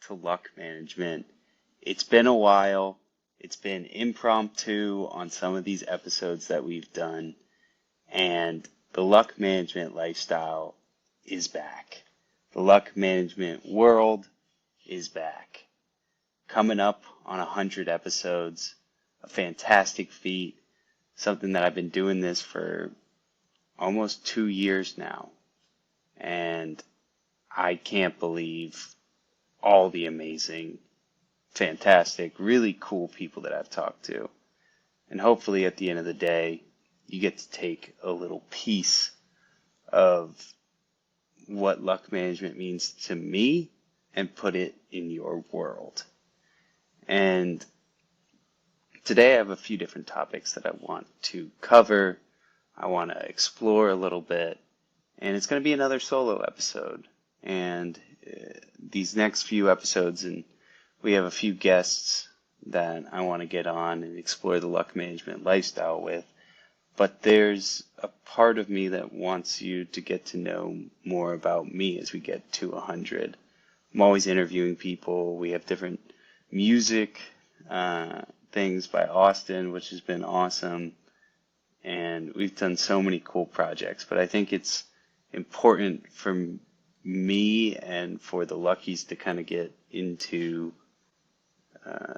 to luck management. It's been a while. It's been impromptu on some of these episodes that we've done, and the luck management lifestyle is back. The luck management world is back. Coming up on 100 episodes, a fantastic feat, something that I've been doing this for almost 2 years now, and I can't believe all the amazing, fantastic, really cool people that I've talked to. And hopefully at the end of the day, you get to take a little piece of what luck management means to me and put it in your world. And today I have a few different topics that I want to cover. I want to explore a little bit, and it's going to be another solo episode. And these next few episodes, and we have a few guests that I want to get on and explore the luck management lifestyle with. But there's a part of me that wants you to get to know more about me as we get to 100. I'm always interviewing people. We have different music things by Austin, which has been awesome. And we've done so many cool projects. But I think it's important for me and for the Luckies to kind of get into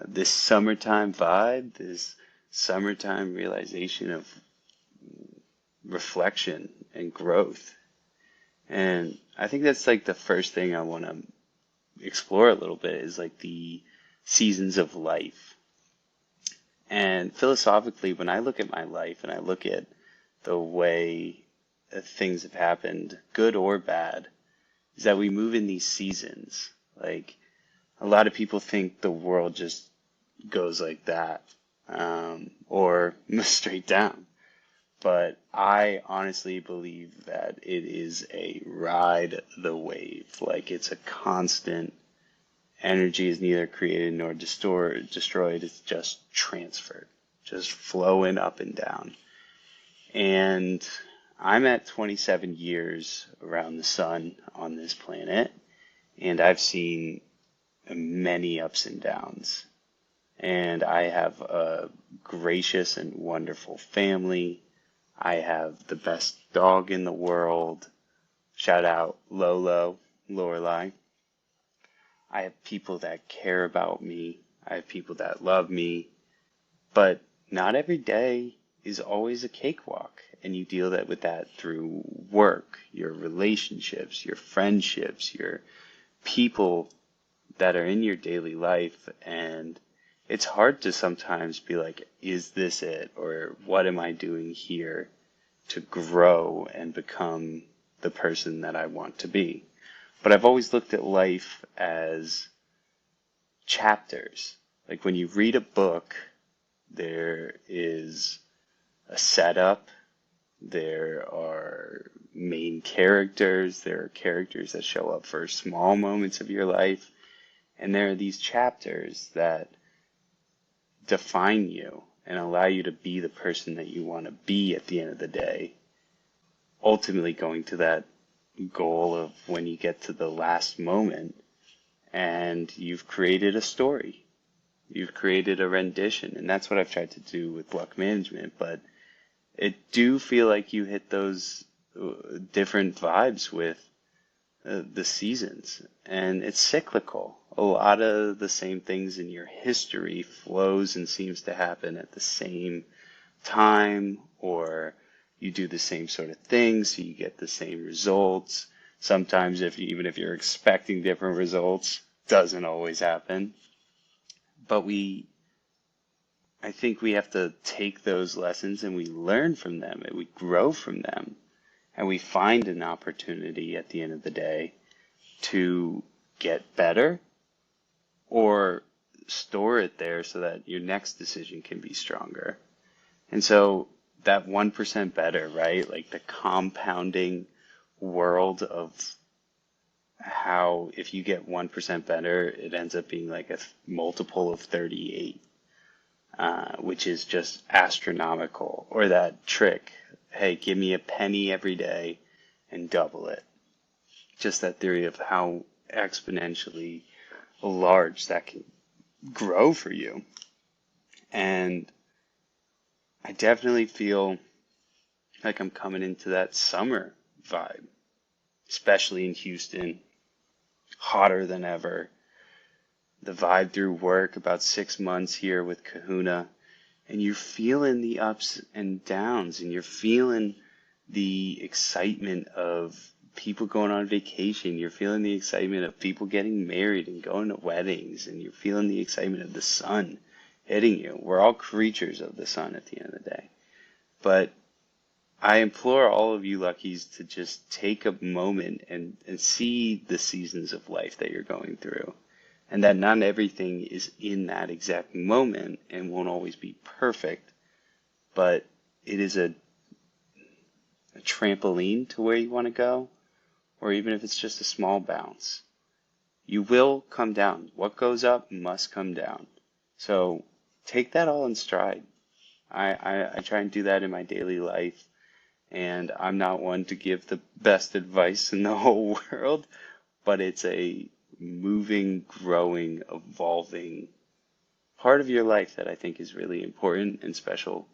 this summertime vibe, this summertime realization of reflection and growth. And I think that's like the first thing I want to explore a little bit is like the seasons of life. And philosophically, when I look at my life and I look at the way things have happened, good or bad, is that we move in these seasons. Like, a lot of people think the world just goes like that, or straight down. But I honestly believe that it is a ride the wave. Like, it's a constant. Energy is neither created nor destroyed. It's just transferred, just flowing up and down. And I'm at 27 years around the sun on this planet, and I've seen many ups and downs. And I have a gracious and wonderful family. I have the best dog in the world. Shout out Lolo, Lorelai. I have people that care about me. I have people that love me. But not every day is always a cakewalk. And you deal with that through work, your relationships, your friendships, your people that are in your daily life. And it's hard to sometimes be like, is this it? Or what am I doing here to grow and become the person that I want to be? But I've always looked at life as chapters. Like when you read a book, there is a setup, there are main characters, there are characters that show up for small moments of your life, and there are these chapters that define you and allow you to be the person that you want to be at the end of the day, ultimately going to that goal of when you get to the last moment and you've created a story, you've created a rendition. And that's what I've tried to do with luck management. But it do feel like you hit those different vibes with the seasons, and it's cyclical. A lot of the same things in your history flows and seems to happen at the same time, or you do the same sort of things, so you get the same results. Sometimes even if you're expecting different results, doesn't always happen. But I think we have to take those lessons and we learn from them and we grow from them. And we find an opportunity at the end of the day to get better or store it there so that your next decision can be stronger. And so that 1% better, right? Like the compounding world of how if you get 1% better, it ends up being like a multiple of 38, which is just astronomical. Or that trick, hey, give me a penny every day and double it. Just that theory of how exponentially large that can grow for you. And I definitely feel like I'm coming into that summer vibe, especially in Houston, hotter than ever. The vibe through work, about 6 months here with Kahuna, and you're feeling the ups and downs, and you're feeling the excitement of people going on vacation. You're feeling the excitement of people getting married and going to weddings, and you're feeling the excitement of the sun hitting you. We're all creatures of the sun at the end of the day. But I implore all of you luckies to just take a moment and see the seasons of life that you're going through. And that not everything is in that exact moment and won't always be perfect, but it is a trampoline to where you want to go, or even if it's just a small bounce. You will come down. What goes up must come down. So take that all in stride. I try and do that in my daily life, and I'm not one to give the best advice in the whole world, but it's a moving, growing, evolving part of your life that I think is really important and special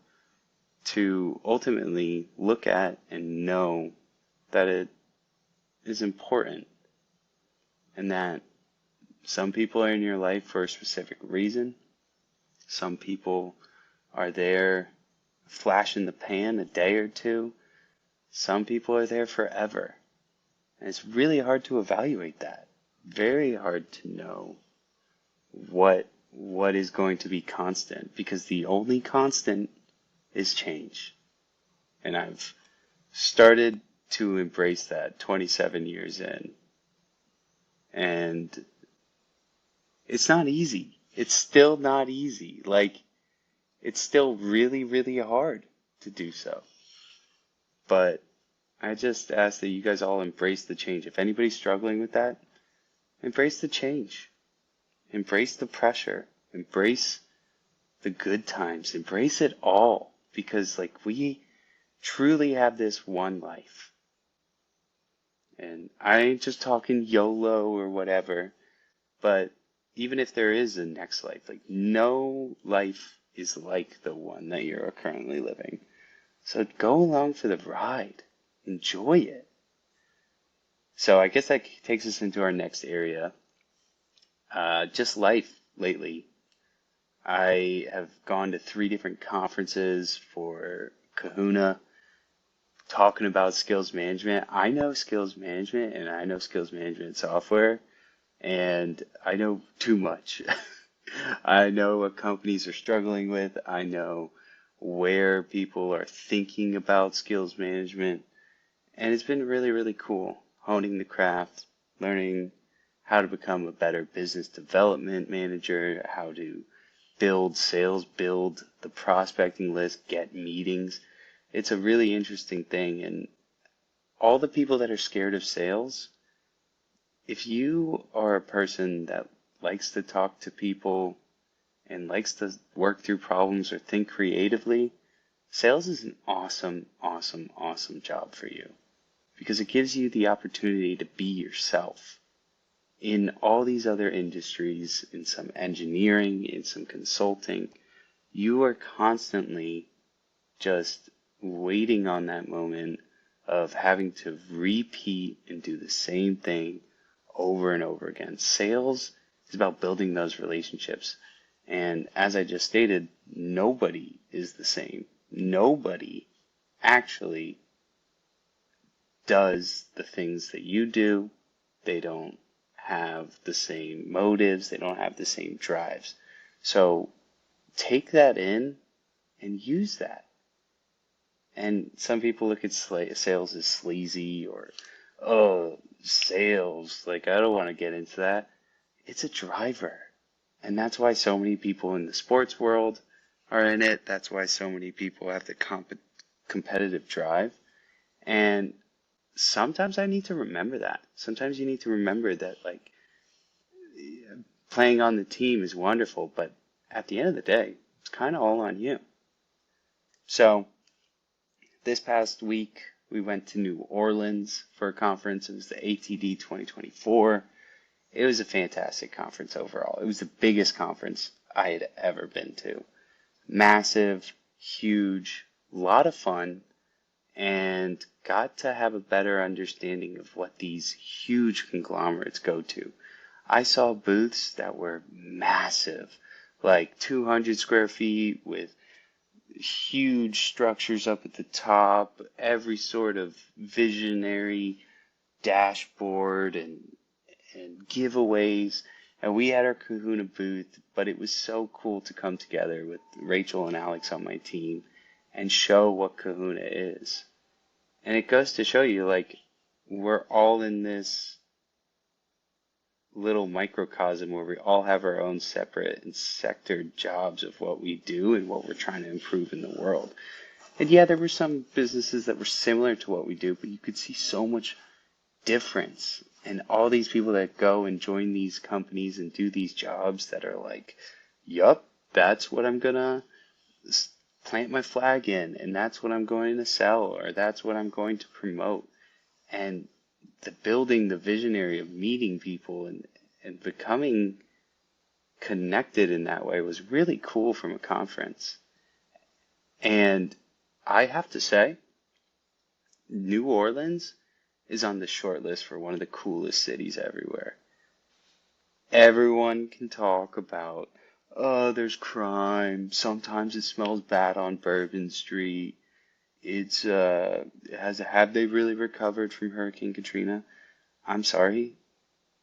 to ultimately look at and know that it is important, and that some people are in your life for a specific reason. Some people are there flash in the pan a day or two. Some people are there forever. And it's really hard to evaluate that. Very hard to know what is going to be constant, because the only constant is change. And I've started to embrace that 27 years in. And it's not easy. It's still not easy. Like, it's still really, really hard to do so. But I just ask that you guys all embrace the change. If anybody's struggling with that, embrace the change. Embrace the pressure. Embrace the good times. Embrace it all. Because, like, we truly have this one life. And I ain't just talking YOLO or whatever, but even if there is a next life, like, no life is like the one that you're currently living. So go along for the ride. Enjoy it. So I guess that takes us into our next area. Just life lately. I have gone to 3 different conferences for Kahuna, talking about skills management. I know skills management, and I know skills management software, and I know too much. I know what companies are struggling with. I know where people are thinking about skills management, and it's been really, really cool honing the craft, learning how to become a better business development manager, how to build sales, build the prospecting list, get meetings. It's a really interesting thing. And all the people that are scared of sales, if you are a person that likes to talk to people and likes to work through problems or think creatively, sales is an awesome, awesome, awesome job for you, because it gives you the opportunity to be yourself. In all these other industries, in some engineering, in some consulting, you are constantly just waiting on that moment of having to repeat and do the same thing over and over again. Sales is about building those relationships. And as I just stated, nobody is the same. Nobody actually does the things that you do. They don't have the same motives. They don't have the same drives. So take that in and use that. And some people look at sales as sleazy, or, oh, sales, like, I don't want to get into that. It's a driver. And that's why so many people in the sports world are in it. That's why so many people have the competitive drive. And sometimes I need to remember that. Sometimes you need to remember that, like, playing on the team is wonderful, but at the end of the day, it's kind of all on you. So this past week, we went to New Orleans for a conference. It was the ATD 2024. It was a fantastic conference overall. It was the biggest conference I had ever been to. Massive, huge, lot of fun, and got to have a better understanding of what these huge conglomerates go to. I saw booths that were massive, like 200 square feet with huge structures up at the top, every sort of visionary dashboard and giveaways. And we had our Kahuna booth, but it was so cool to come together with Rachel and Alex on my team and show what Kahuna is. And it goes to show you, like, we're all in this little microcosm where we all have our own separate and sectored jobs of what we do and what we're trying to improve in the world. And yeah, there were some businesses that were similar to what we do, but you could see so much difference. And all these people that go and join these companies and do these jobs that are like, yup, that's what I'm gonna plant my flag in, and that's what I'm going to sell, or that's what I'm going to promote. And the building the visionary of meeting people and becoming connected in that way was really cool from a conference. And I have to say, New Orleans is on the short list for one of the coolest cities everywhere. Everyone can talk about, oh, there's crime, sometimes it smells bad on Bourbon Street. Have they really recovered from Hurricane Katrina? I'm sorry,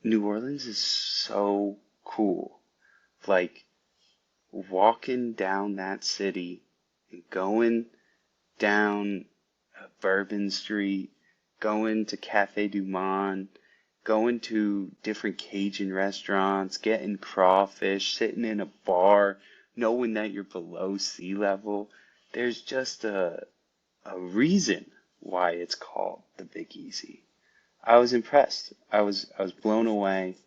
New Orleans is so cool. Like, walking down that city and going down Bourbon Street, going to Cafe Du Monde, going to different Cajun restaurants, getting crawfish, sitting in a bar, knowing that you're below sea level. There's just a reason why it's called the Big Easy. I was impressed. I was blown away.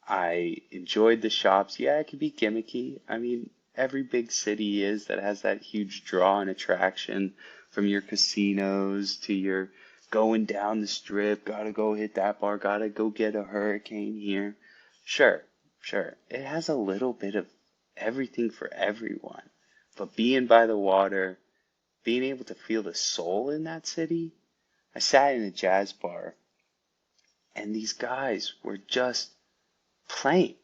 I enjoyed the shops. Yeah, it can be gimmicky. I mean, every big city is that has that huge draw and attraction, from your casinos to your going down the strip, gotta go hit that bar, gotta go get a hurricane here. Sure. It has a little bit of everything for everyone. But being by the water, being able to feel the soul in that city. I sat in a jazz bar and these guys were just playing.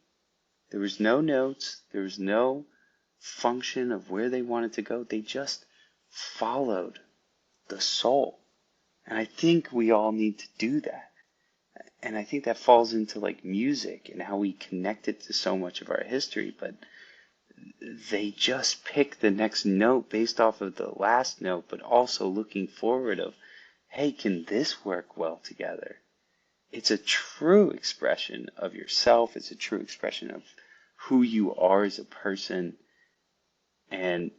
There was no notes, there was no function of where they wanted to go. They just followed the soul. And I think we all need to do that. And I think that falls into like music and how we connect it to so much of our history, but they just pick the next note based off of the last note, but also looking forward of, hey, can this work well together? It's a true expression of yourself. It's a true expression of who you are as a person. And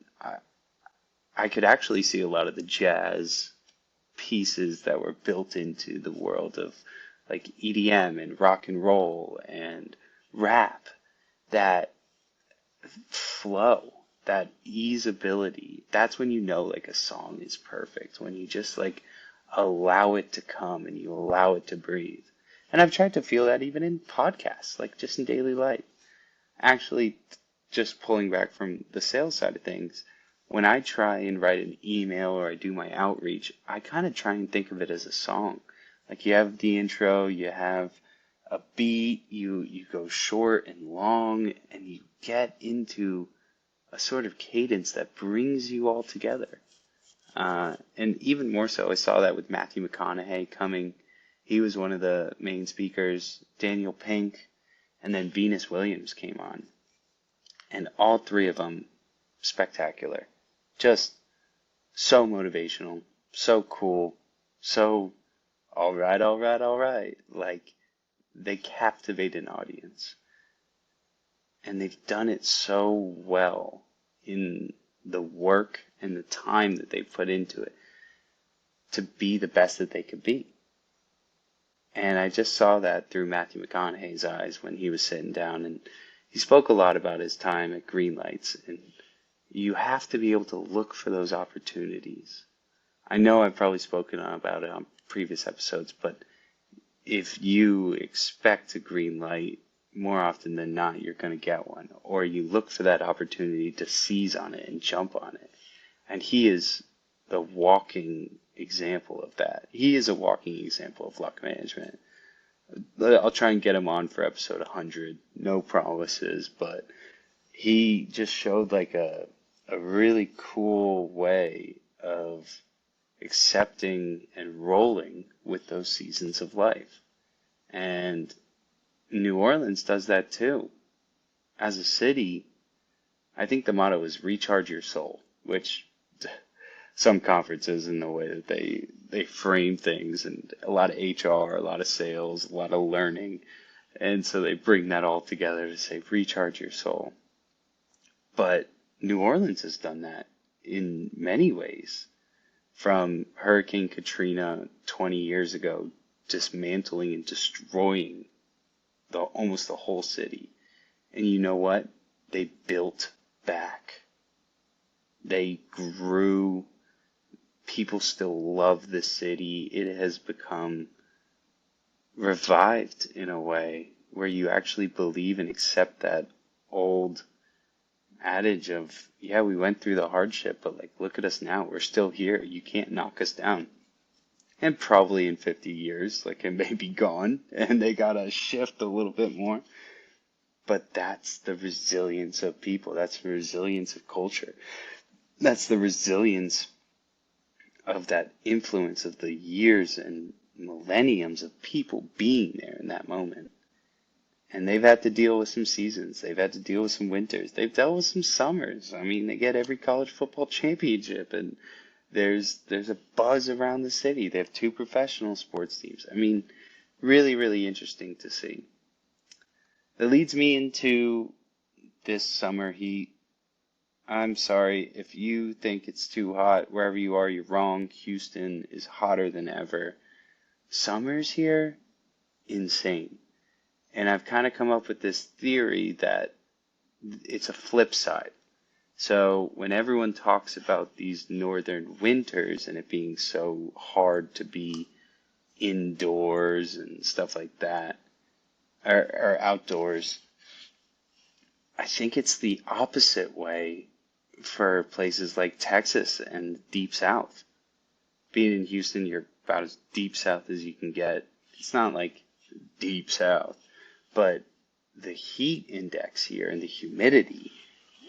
I could actually see a lot of the jazz pieces that were built into the world of like EDM and rock and roll and rap, that flow, that easeability. That's when you know like a song is perfect, when you just like allow it to come and you allow it to breathe. And I've tried to feel that even in podcasts, like just in daily life. Actually, just pulling back from the sales side of things, when I try and write an email or I do my outreach, I kind of try and think of it as a song. Like you have the intro, you have a beat, you go short and long, and you get into a sort of cadence that brings you all together. And even more so, I saw that with Matthew McConaughey coming. He was one of the main speakers, Daniel Pink, and then Venus Williams came on. And all three of them, spectacular. Just so motivational, so cool, so all right. Like, they captivate an audience. And they've done it so well in the work and the time that they put into it to be the best that they could be. And I just saw that through Matthew McConaughey's eyes when he was sitting down, and he spoke a lot about his time at Green Lights, and you have to be able to look for those opportunities. I know I've probably spoken about it on previous episodes, but if you expect a green light, more often than not, you're going to get one, or you look for that opportunity to seize on it and jump on it. And he is the walking example of that. He is a walking example of luck management. I'll try and get him on for episode 100. No promises, but he just showed like a really cool way of accepting and rolling with those seasons of life. And New Orleans does that too. As a city, I think the motto is recharge your soul, which some conferences in the way that they frame things, and a lot of HR, a lot of sales, a lot of learning. And so they bring that all together to say recharge your soul. But New Orleans has done that in many ways. From Hurricane Katrina 20 years ago, dismantling and destroying almost the whole city. And you know what? They built back. They grew. People still love the city. It has become revived in a way where you actually believe and accept that old adage of, yeah, we went through the hardship, but like, look at us now. We're still here. You can't knock us down. And probably in 50 years, like, it may be gone and they got to shift a little bit more. But that's the resilience of people. That's the resilience of culture. That's the resilience of that influence of the years and millenniums of people being there in that moment. And they've had to deal with some seasons. They've had to deal with some winters. They've dealt with some summers. I mean, they get every college football championship, and there's a buzz around the city. They have 2 professional sports teams. I mean, really, really interesting to see. That leads me into this summer heat. I'm sorry, if you think it's too hot, wherever you are, you're wrong. Houston is hotter than ever. Summers here, insane. And I've kind of come up with this theory that it's a flip side. So when everyone talks about these northern winters and it being so hard to be indoors and stuff like that, or outdoors, I think it's the opposite way for places like Texas and deep south. Being in Houston, you're about as deep south as you can get. It's not like deep south, but the heat index here and the humidity.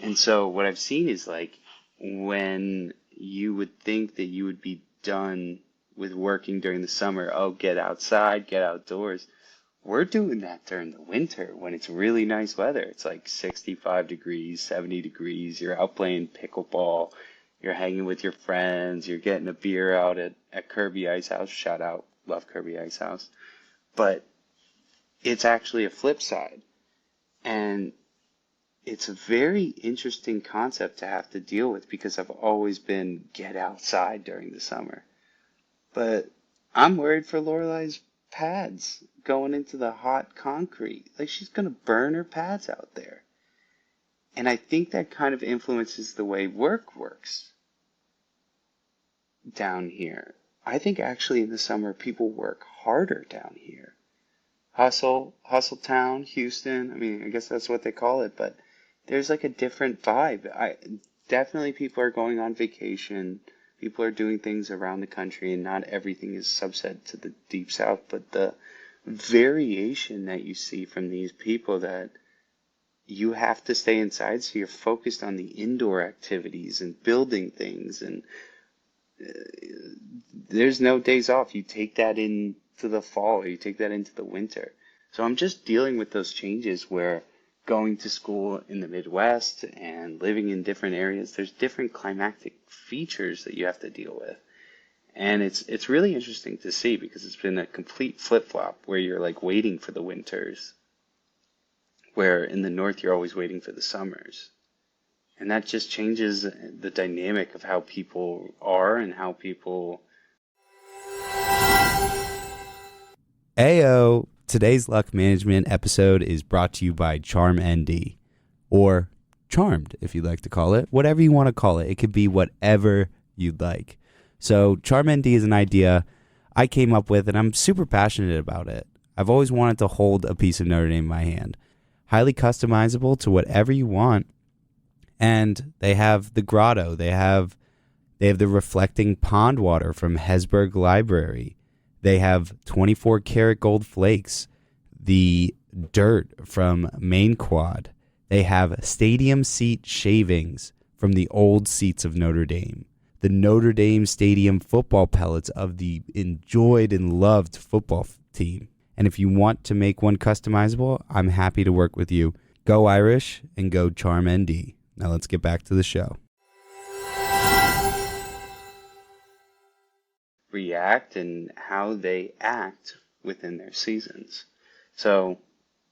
And so what I've seen is like when you would think that you would be done with working during the summer, oh, get outside, get outdoors. We're doing that during the winter when it's really nice weather. It's like 65 degrees, 70 degrees. You're out playing pickleball. You're hanging with your friends. You're getting a beer out at Kirby Ice House. Shout out. Love Kirby Ice House. But it's actually a flip side. And it's a very interesting concept to have to deal with because I've always been get outside during the summer. But I'm worried for Lorelai's pads going into the hot concrete. Like, she's going to burn her pads out there. And I think that kind of influences the way work works down here. I think actually in the summer people work harder down here. Hustle town, Houston. I mean, I guess that's what they call it, but there's like a different vibe. Definitely people are going on vacation. People are doing things around the country, and not everything is subset to the deep south, but the variation that you see from these people that you have to stay inside, so you're focused on the indoor activities and building things, and there's no days off. You take that into the fall, or you take that into the winter. So I'm just dealing with those changes where going to school in the Midwest and living in different areas, there's different climatic features that you have to deal with. And it's really interesting to see because it's been a complete flip-flop where you're like waiting for the winters, where in the north you're always waiting for the summers. And that just changes the dynamic of how people are and how people... Ayo! Today's luck management episode is brought to you by CharmND, or Charmed, if you'd like to call it. Whatever you want to call it. It could be whatever you'd like. So CharmND is an idea I came up with, and I'm super passionate about it. I've always wanted to hold a piece of Notre Dame in my hand. Highly customizable to whatever you want. And they have the grotto. They have the reflecting pond water from Hesburgh Library. They have 24 karat gold flakes, the dirt from Main Quad. They have stadium seat shavings from the old seats of Notre Dame. The Notre Dame Stadium football pellets of the enjoyed and loved football team. And if you want to make one customizable, I'm happy to work with you. Go Irish and go Charm ND. Now let's get back to the show. React and how they act within their seasons. So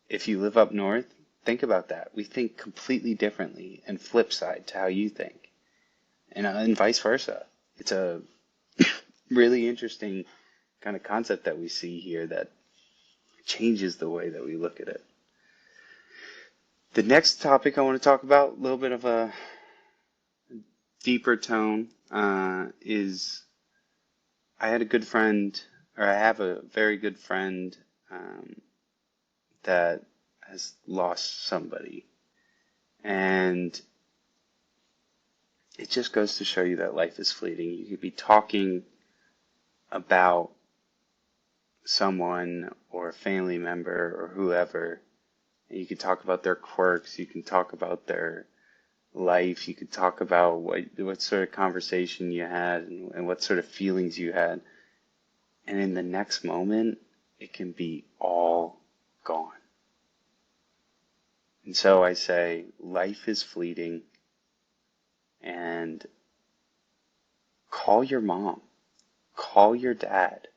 if you live up north, think about that. We think completely differently and flip side to how you think, and vice versa. It's a really interesting kind of concept that we see here that changes the way that we look at it. The next topic I want to talk about, a little bit of a deeper tone, is I had a good friend, or I have a very good friend that has lost somebody. And it just goes to show you that life is fleeting. You could be talking about someone or a family member or whoever, and you could talk about their quirks, you can talk about their life, you could talk about what sort of conversation you had and what sort of feelings you had. And in the next moment, it can be all gone. And so I say, life is fleeting, and call your mom, call your dad,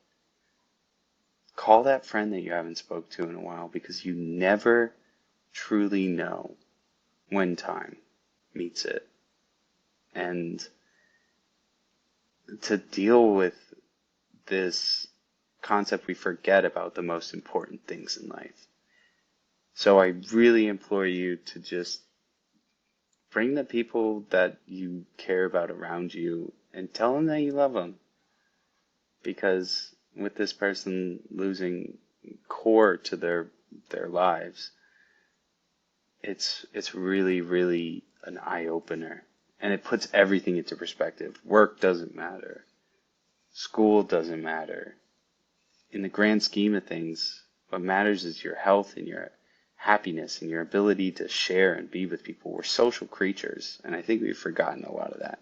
call that friend that you haven't spoke to in a while, because you never truly know when time meets it. And to deal with this concept, we forget about the most important things in life. So I really implore you to just bring the people that you care about around you and tell them that you love them. Because with this person losing core to their lives, it's really, really an eye-opener. And it puts everything into perspective. Work doesn't matter. School doesn't matter. In the grand scheme of things, what matters is your health and your happiness and your ability to share and be with people. We're social creatures, and I think we've forgotten a lot of that.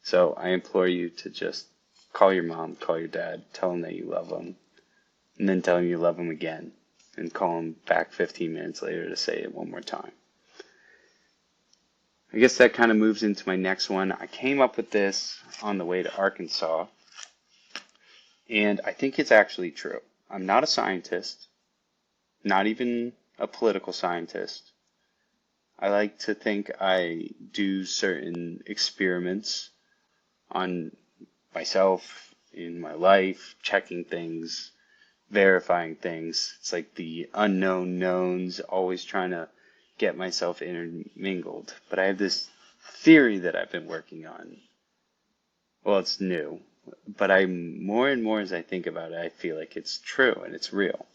So I implore you to just call your mom, call your dad, tell them that you love them, and then tell them you love them again, and call them back 15 minutes later to say it one more time. I guess that kind of moves into my next one. I came up with this on the way to Arkansas, and I think it's actually true. I'm not a scientist, not even a political scientist. I like to think I do certain experiments on myself, in my life, checking things, verifying things. It's like the unknown knowns, always trying to get myself intermingled. But I have this theory that I've been working on. Well, it's new, but more and more as I think about it, I feel like it's true and it's real.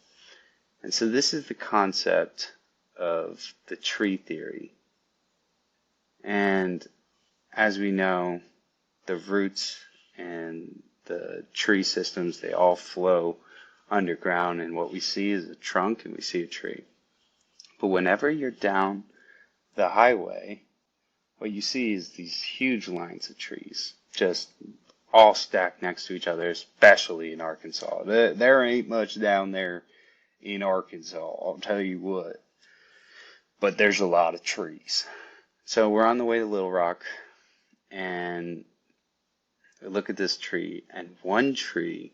And so this is the concept of the tree theory. And as we know, the roots and the tree systems, they all flow underground, and what we see is a trunk and we see a tree. But whenever you're down the highway, what you see is these huge lines of trees, just all stacked next to each other, especially in Arkansas. There ain't much down there in Arkansas, I'll tell you what. But there's a lot of trees. So we're on the way to Little Rock, and we look at this tree, and one tree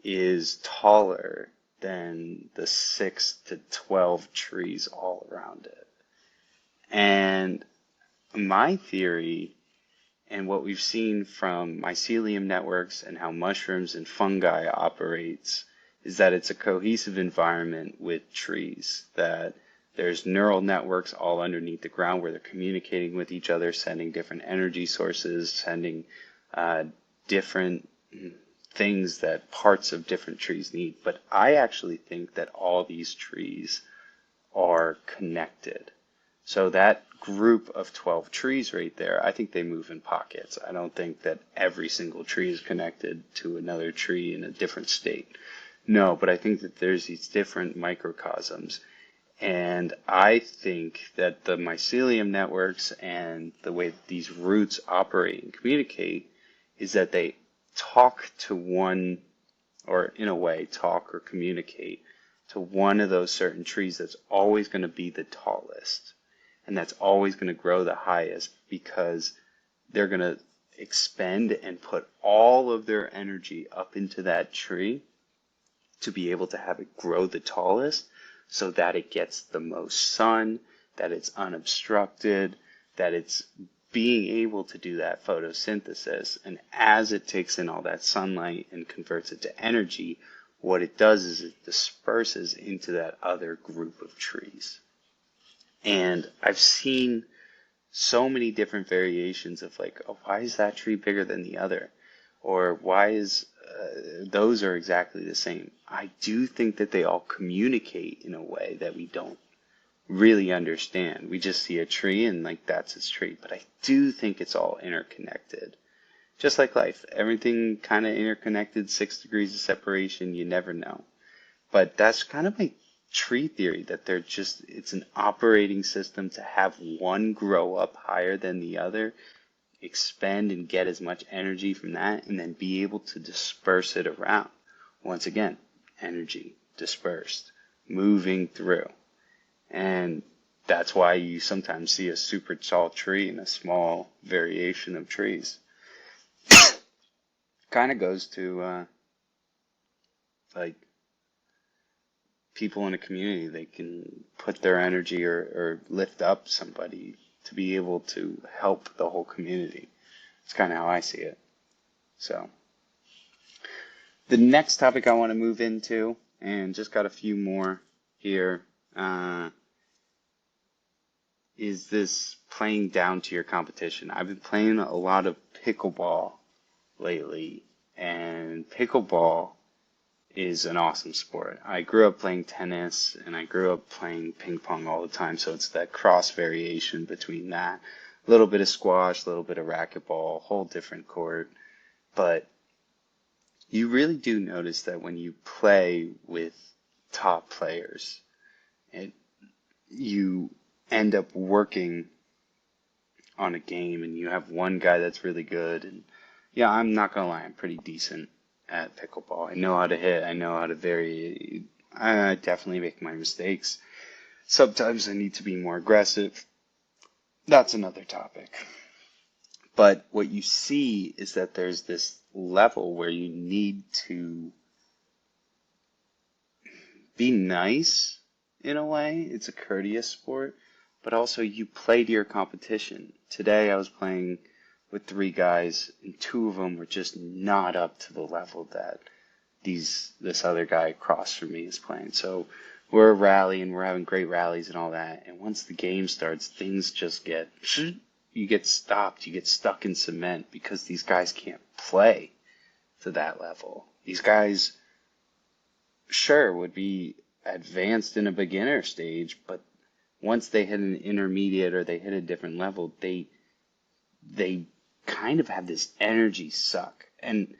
is taller than the 6 to 12 trees all around it. And my theory, and what we've seen from mycelium networks and how mushrooms and fungi operates, is that it's a cohesive environment with trees, that there's neural networks all underneath the ground where they're communicating with each other, sending different energy sources, sending different things that parts of different trees need. But I actually think that all these trees are connected. So that group of 12 trees right there, I think they move in pockets. I don't think that every single tree is connected to another tree in a different state. No, but I think that there's these different microcosms. And I think that the mycelium networks and the way that these roots operate and communicate is that they talk to one, or in a way, talk or communicate to one of those certain trees that's always going to be the tallest. And that's always going to grow the highest because they're going to expend and put all of their energy up into that tree to be able to have it grow the tallest so that it gets the most sun, that it's unobstructed, that it's being able to do that photosynthesis. And as it takes in all that sunlight and converts it to energy, what it does is it disperses into that other group of trees. And I've seen so many different variations of like, oh, why is that tree bigger than the other? Or why is those are exactly the same? I do think that they all communicate in a way that we don't really understand. We just see a tree and like that's its tree. But I do think it's all interconnected. Just like life, everything kind of interconnected, 6 degrees of separation, you never know. But that's kind of my tree theory, that it's an operating system to have one grow up higher than the other, expend and get as much energy from that, and then be able to disperse it around. Once again, energy dispersed, moving through. And that's why you sometimes see a super tall tree and a small variation of trees. Kind of goes to like people in a community, they can put their energy or lift up somebody to be able to help the whole community. It's kind of how I see it. So the next topic I want to move into, and just got a few more here, is this playing down to your competition. I've been playing a lot of pickleball lately, and pickleball is an awesome sport. I grew up playing tennis and I grew up playing ping pong all the time, so it's that cross variation between that. A little bit of squash, a little bit of racquetball, whole different court. But you really do notice that when you play with top players, you end up working on a game and you have one guy that's really good. And yeah, I'm not gonna lie, I'm pretty decent at pickleball. I know how to hit, I know how to vary. I definitely make my mistakes. Sometimes I need to be more aggressive. That's another topic. But what you see is that there's this level where you need to be nice in a way. It's a courteous sport, but also you play to your competition. Today I was playing with 3 guys, and 2 of them were just not up to the level that this other guy across from me is playing. So we're rallying, we're having great rallies and all that. And once the game starts, things just you get stopped, you get stuck in cement because these guys can't play to that level. These guys, sure, would be advanced in a beginner stage, but once they hit an intermediate or they hit a different level, they kind of have this energy suck, and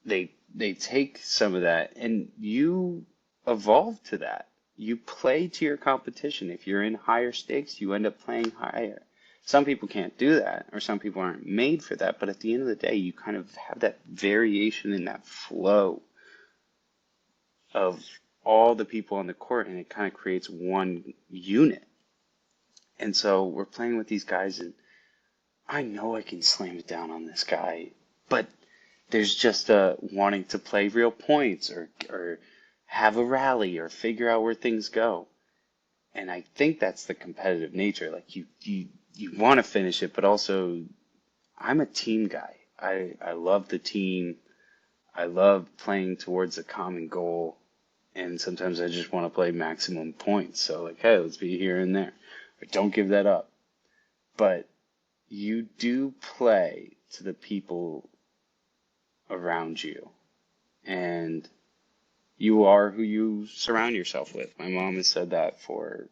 they take some of that, and you evolve to that. You play to your competition. If you're in higher stakes, you end up playing higher. Some people can't do that, or some people aren't made for that, but at the end of the day, you kind of have that variation in that flow of all the people on the court, and it kind of creates one unit. And so we're playing with these guys, and I know I can slam it down on this guy, but there's just wanting to play real points or have a rally or figure out where things go. And I think that's the competitive nature. Like you want to finish it, but also I'm a team guy. I love the team. I love playing towards a common goal. And sometimes I just want to play maximum points. So like, hey, let's be here and there. But don't give that up. But you do play to the people around you. And you are who you surround yourself with. My mom has said that for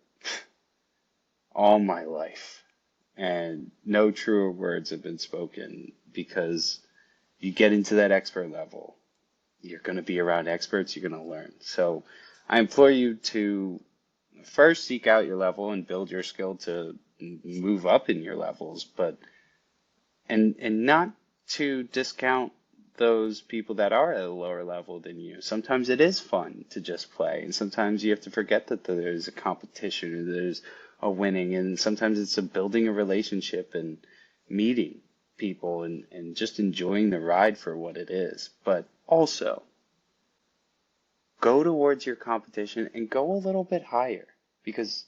all my life. And no truer words have been spoken, because you get into that expert level, you're going to be around experts, you're going to learn. So I implore you to first seek out your level and build your skill to move up in your levels, but and not to discount those people that are at a lower level than you. Sometimes it is fun to just play, and sometimes you have to forget that there's a competition or there's a winning, and sometimes it's a building a relationship and meeting people and just enjoying the ride for what it is. But also, go towards your competition and go a little bit higher, because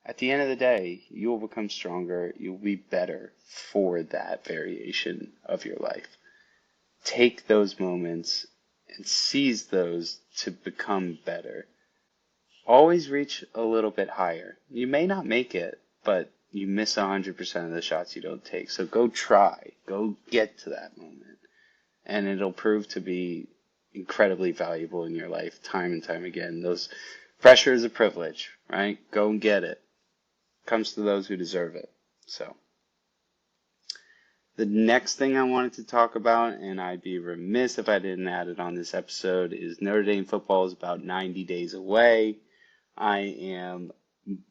at the end of the day, you will become stronger, you'll be better for that variation of your life. Take those moments and seize those to become better. Always reach a little bit higher. You may not make it, but you miss 100% of the shots you don't take. So go try. Go get to that moment. And it'll prove to be incredibly valuable in your life time and time again. Pressure is a privilege, right? Go and get it. Comes to those who deserve it. So the next thing I wanted to talk about, and I'd be remiss if I didn't add it on this episode, is Notre Dame football is about 90 days away. I am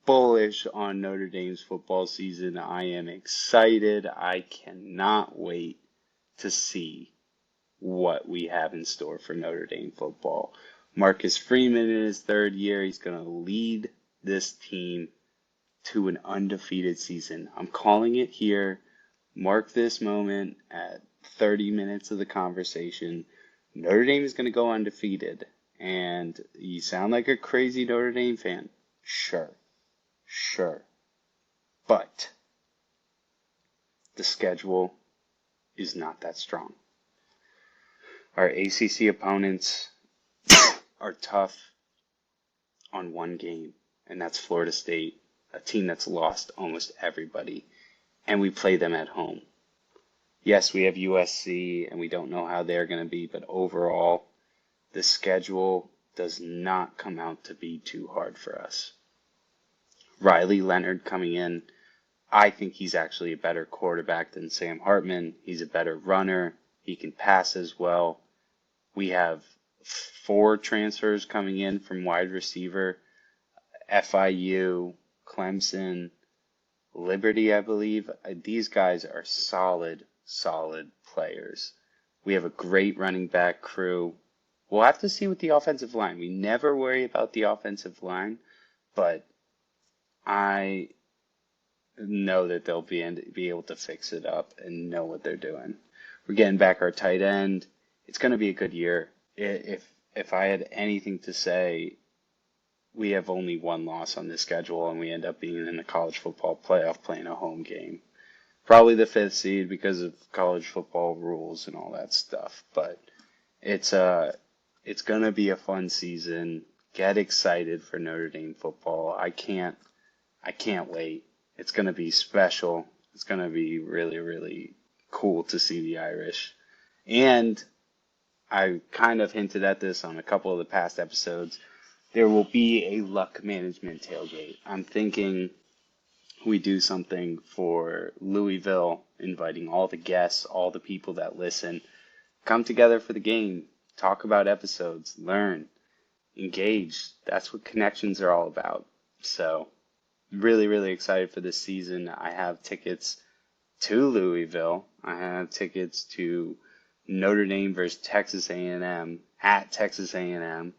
bullish on Notre Dame's football season. I am excited. I cannot wait to see what we have in store for Notre Dame football. Marcus Freeman in his third year, he's going to lead this team to an undefeated season. I'm calling it here. Mark this moment at 30 minutes of the conversation. Notre Dame is going to go undefeated. And you sound like a crazy Notre Dame fan. Sure. But the schedule is not that strong. Our ACC opponents are tough on one game, and that's Florida State, a team that's lost almost everybody, and we play them at home. Yes, we have USC, and we don't know how they're going to be, but overall, the schedule does not come out to be too hard for us. Riley Leonard coming in, I think he's actually a better quarterback than Sam Hartman. He's a better runner. He can pass as well. We have 4 transfers coming in from wide receiver. FIU, Clemson, Liberty, I believe. These guys are solid players. We have a great running back crew. We'll have to see with the offensive line. We never worry about the offensive line, but I know that they'll be able to fix it up and know what they're doing. We're getting back our tight end. It's going to be a good year. If I had anything to say, we have only one loss on this schedule, and we end up being in the college football playoff playing a home game. Probably the 5th seed because of college football rules and all that stuff. But it's going to be a fun season. Get excited for Notre Dame football. I can't wait. It's going to be special. It's going to be really, really cool to see the Irish. And I kind of hinted at this on a couple of the past episodes. There will be a luck management tailgate. I'm thinking we do something for Louisville, inviting all the guests, all the people that listen, come together for the game, talk about episodes, learn, engage. That's what connections are all about. So really, really excited for this season. I have tickets to Louisville. I have tickets to Notre Dame versus Texas A&M at Texas A&M.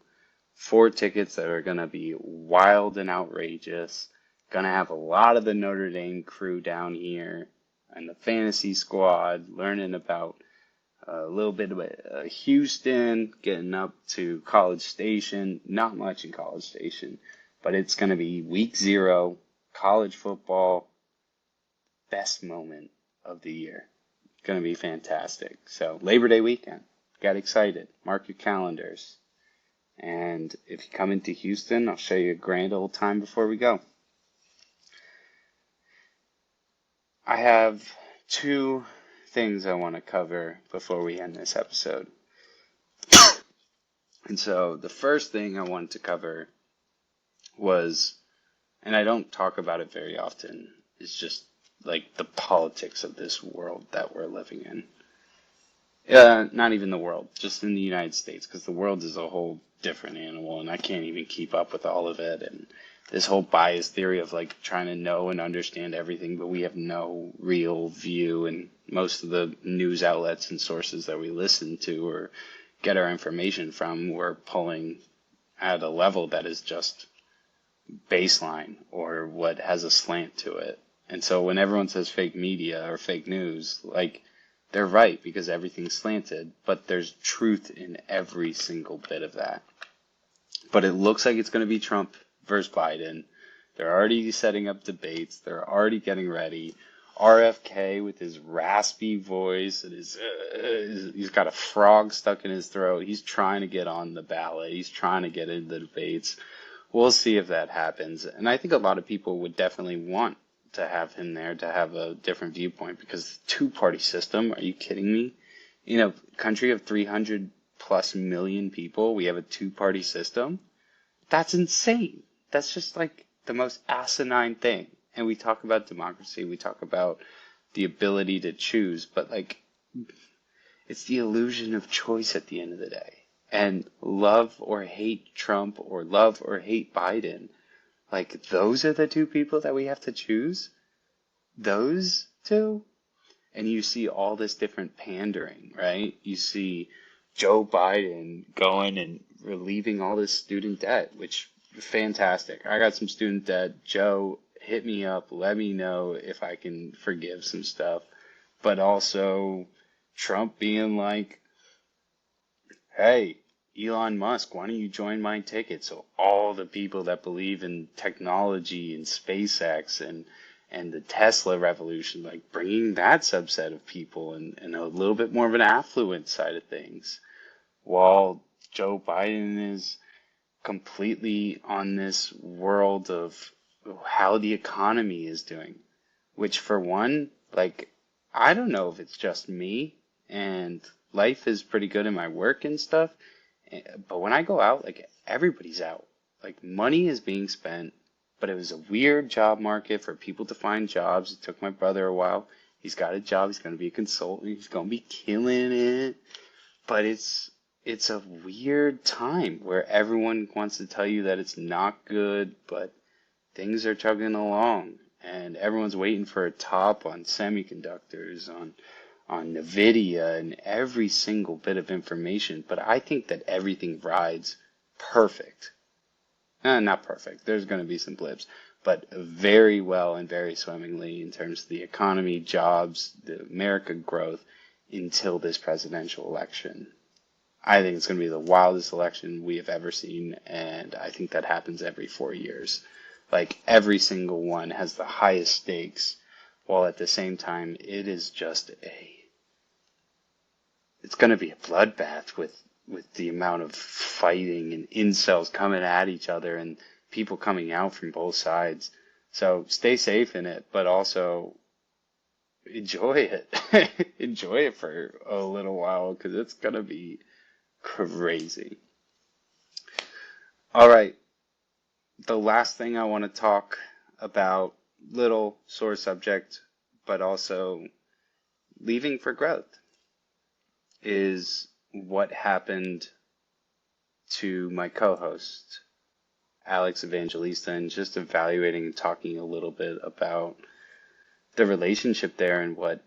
4 tickets that are going to be wild and outrageous. Going to have a lot of the Notre Dame crew down here and the fantasy squad learning about a little bit of Houston, getting up to College Station. Not much in College Station, but it's going to be week 0, college football, best moment of the year. Going to be fantastic. So Labor Day weekend, get excited. Mark your calendars. And if you come into Houston, I'll show you a grand old time before we go. I have 2 things I want to cover before we end this episode. And so the first thing I wanted to cover was, and I don't talk about it very often, is just like the politics of this world that we're living in. Not even the world, just in the United States, because the world is a whole different animal, and I can't even keep up with all of it. And this whole bias theory of like trying to know and understand everything, but we have no real view, and most of the news outlets and sources that we listen to or get our information from, we're pulling at a level that is just baseline or what has a slant to it. And so when everyone says fake media or fake news, like, they're right because everything's slanted, but there's truth in every single bit of that. But it looks like it's going to be Trump versus Biden. They're already setting up debates. They're already getting ready. RFK with his raspy voice and he's got a frog stuck in his throat. He's trying to get on the ballot. He's trying to get into the debates. We'll see if that happens. And I think a lot of people would definitely want to have him there, to have a different viewpoint, because the two-party system, are you kidding me? In a country of 300 plus million people, we have a two-party system? That's insane. That's just like the most asinine thing. And we talk about democracy, we talk about the ability to choose, but like, it's the illusion of choice at the end of the day. And love or hate Trump or love or hate Biden, like, those are the two people that we have to choose? Those two? And you see all this different pandering, right? You see Joe Biden going and relieving all this student debt, which, fantastic. I got some student debt. Joe, hit me up. Let me know if I can forgive some stuff. But also Trump being like, hey, Elon Musk, why don't you join my ticket? So all the people that believe in technology and SpaceX and the Tesla revolution, like bringing that subset of people and a little bit more of an affluent side of things, while Joe Biden is completely on this world of how the economy is doing, which for one, like, I don't know if it's just me and life is pretty good in my work and stuff. But when I go out, like, everybody's out. Like, money is being spent, but it was a weird job market for people to find jobs. It took my brother a while. He's got a job. He's going to be a consultant. He's going to be killing it. But it's a weird time where everyone wants to tell you that it's not good, but things are chugging along. And everyone's waiting for a top on semiconductors, on NVIDIA, and every single bit of information. But I think that everything rides perfect. Not perfect. There's going to be some blips, but very well and very swimmingly in terms of the economy, jobs, the America growth until this presidential election. I think it's going to be the wildest election we have ever seen, and I think that happens every 4 years. Like, every single one has the highest stakes, while at the same time it is just it's going to be a bloodbath with the amount of fighting and incels coming at each other and people coming out from both sides. So stay safe in it, but also enjoy it. Enjoy it for a little while, because it's going to be crazy. All right. The last thing I want to talk about, little sore subject, but also leaving for growth, is what happened to my co-host, Alex Evangelista, and just evaluating and talking a little bit about the relationship there and what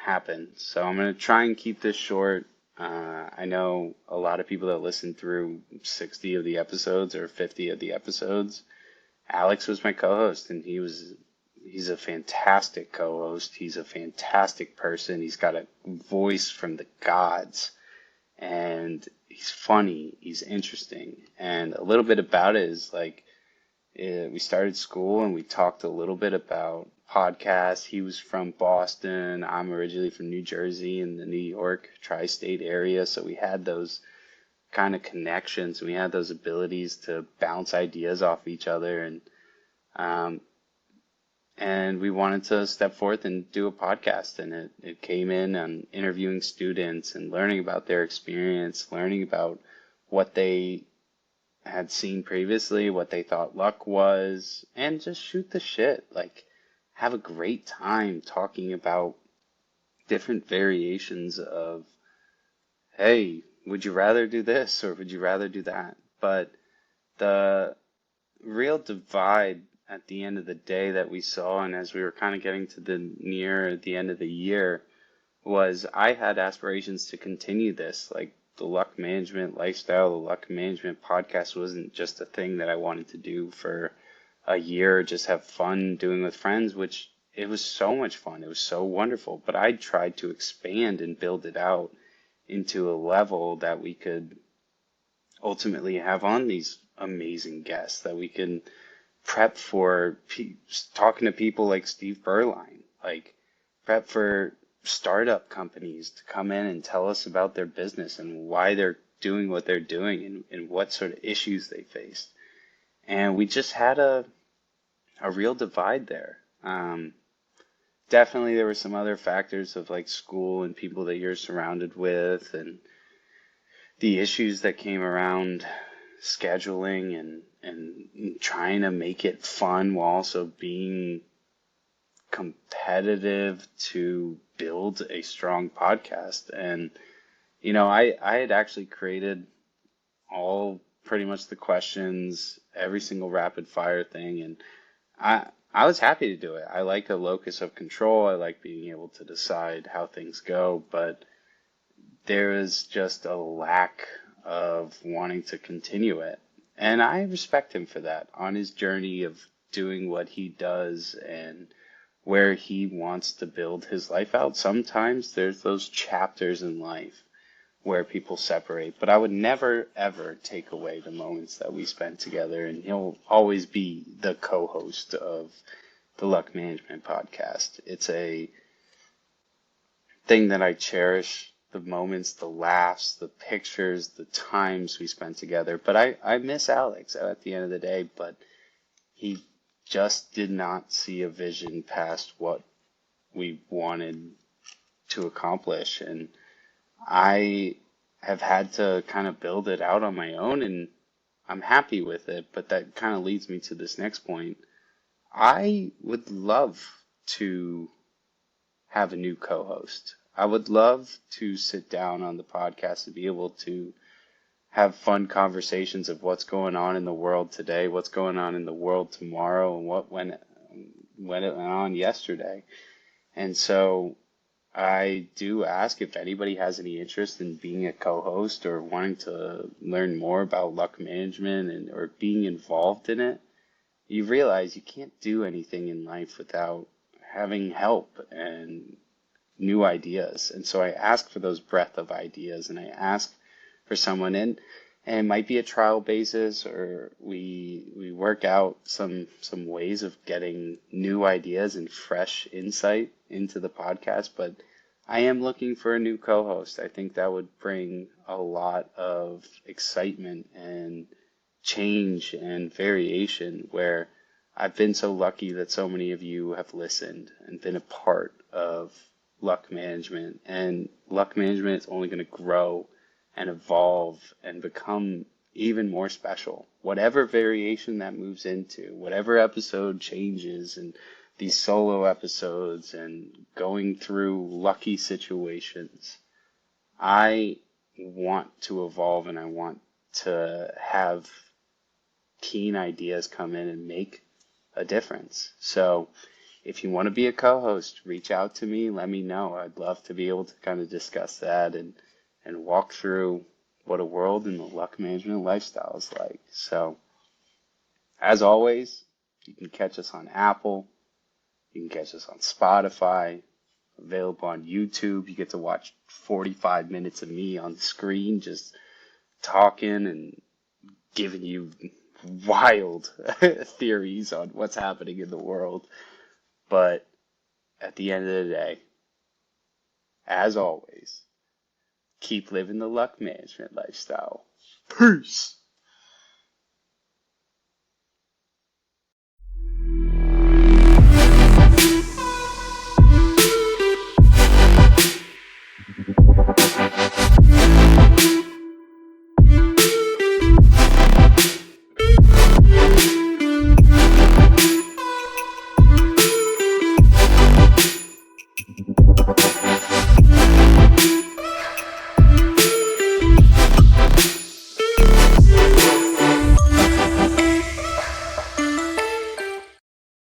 happened. So I'm going to try and keep this short. I know a lot of people that listen through 60 of the episodes or 50 of the episodes. Alex was my co-host, and he's a fantastic co-host. He's a fantastic person. He's got a voice from the gods, and he's funny. He's interesting. And a little bit about it is like, we started school and we talked a little bit about podcasts. He was from Boston. I'm originally from New Jersey in the New York tri-state area. So we had those kind of connections. We had those abilities to bounce ideas off each other. And and we wanted to step forth and do a podcast. And it came in on interviewing students and learning about their experience, learning about what they had seen previously, what they thought luck was, and just shoot the shit. Like, have a great time talking about different variations of, hey, would you rather do this or would you rather do that? But the real divide at the end of the day that we saw, and as we were kind of getting to the end of the year, was I had aspirations to continue this. Like, the luck management lifestyle, the luck management podcast wasn't just a thing that I wanted to do for a year, just have fun doing with friends, which it was so much fun. It was so wonderful. But I tried to expand and build it out into a level that we could ultimately have on these amazing guests, that we can prep for talking to people like Steve Berline, like prep for startup companies to come in and tell us about their business and why they're doing what they're doing and what sort of issues they faced. And we just had a real divide there. Definitely there were some other factors of like school and people that you're surrounded with and the issues that came around scheduling and trying to make it fun while also being competitive to build a strong podcast. And, I had actually created all pretty much the questions, every single rapid fire thing. And I was happy to do it. I like a locus of control. I like being able to decide how things go, but there is just a lack of wanting to continue it. And I respect him for that on his journey of doing what he does and where he wants to build his life out. Sometimes there's those chapters in life where people separate, but I would never, ever take away the moments that we spent together, and he'll always be the co-host of the Luck Management Podcast. It's a thing that I cherish, the moments, the laughs, the pictures, the times we spent together. But I miss Alex at the end of the day, but he just did not see a vision past what we wanted to accomplish. And I have had to kind of build it out on my own, and I'm happy with it. But that kind of leads me to this next point. I would love to have a new co-host. I would love to sit down on the podcast and be able to have fun conversations of what's going on in the world today, what's going on in the world tomorrow, and what went on yesterday. And so I do ask if anybody has any interest in being a co-host or wanting to learn more about luck management or being involved in it. You realize you can't do anything in life without having help and new ideas. And so I ask for those breadth of ideas, and I ask for someone in, and it might be a trial basis, or we work out some ways of getting new ideas and fresh insight into the podcast. But I am looking for a new co-host. I think that would bring a lot of excitement and change and variation, where I've been so lucky that so many of you have listened and been a part of luck management. And luck management is only going to grow and evolve and become even more special. Whatever variation that moves into, whatever episode changes, and these solo episodes and going through lucky situations, I want to evolve, and I want to have keen ideas come in and make a difference. So if you want to be a co-host, reach out to me, let me know. I'd love to be able to kind of discuss that and walk through what a world in the luck management lifestyle is like. So as always, you can catch us on Apple, you can catch us on Spotify, available on YouTube. You get to watch 45 minutes of me on the screen just talking and giving you wild theories on what's happening in the world. But at the end of the day, as always, keep living the luck management lifestyle. Peace.